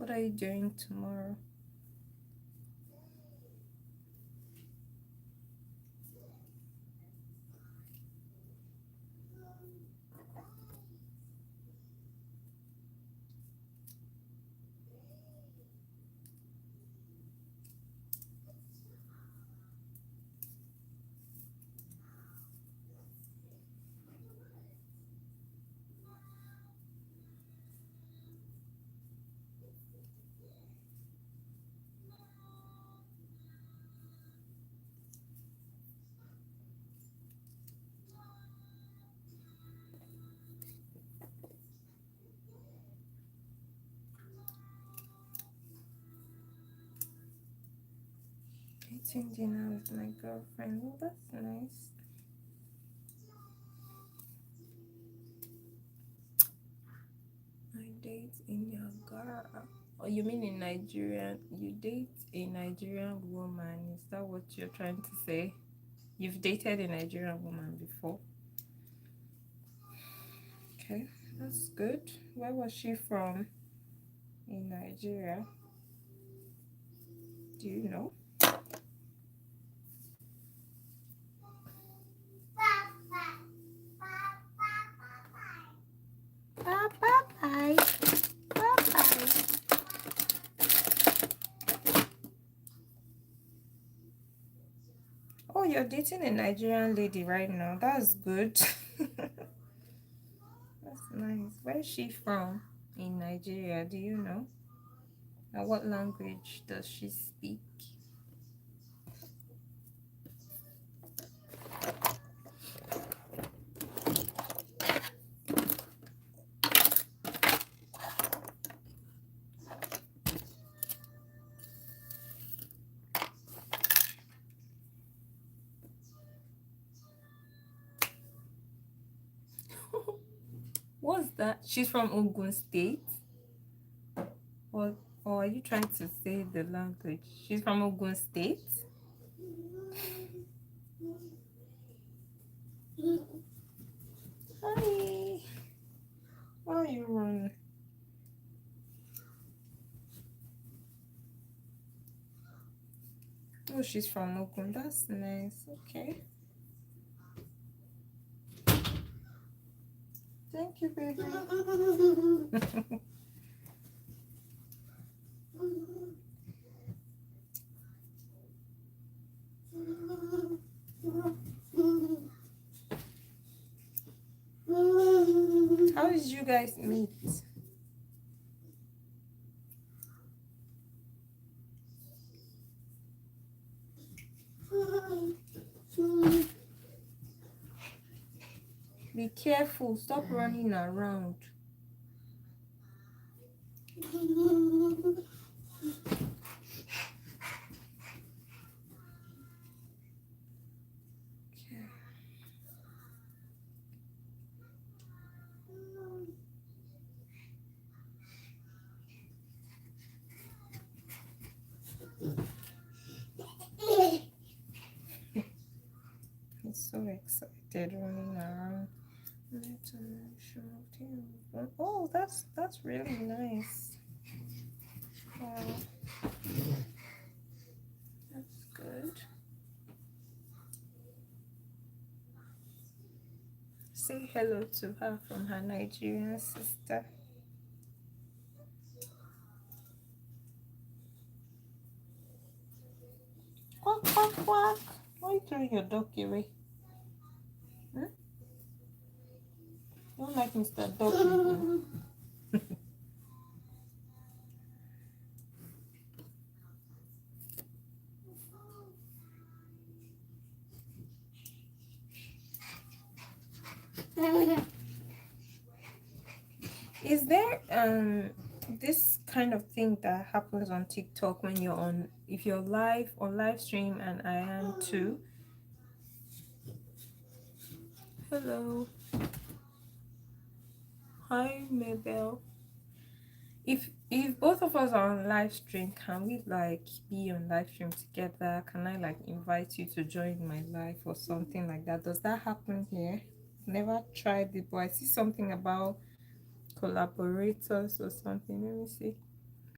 What are you doing tomorrow? Eating dinner with my girlfriend. Oh, that's nice. I date in Niagara. Oh, you mean in Nigeria? You date a Nigerian woman? Is that what you're trying to say? You've dated a Nigerian woman before? Okay, that's good. Where was she from in Nigeria? Do you know? Bye bye. Bye bye. Oh, you're dating a Nigerian lady right now. That's good. That's nice. Where is she from in Nigeria? Do you know? And what language does she speak? What's that? She's from Ogun State? Or, or are you trying to say the language? She's from Ogun State? Hi. Why are you running? Oh, she's from Ogun. That's nice. Okay. Thank you, baby. How did you guys meet? Be careful. Stop running around. He's so excited running around. Oh, that's really nice. Wow, that's good. Say hello to her from her Nigerian sister. Quack, quack, quack. Why are you throwing your dog away? Hmm? You don't like Mr. Dog again. Is there this kind of thing that happens on TikTok when you're on, if you're live on live stream, and I am too? Hello. Hi, Mabel. If both of us are on live stream, can we like be on live stream together? Can I like invite you to join my live or something like that? Does that happen here? Never tried it, but I see something about collaborators or something. Let me see.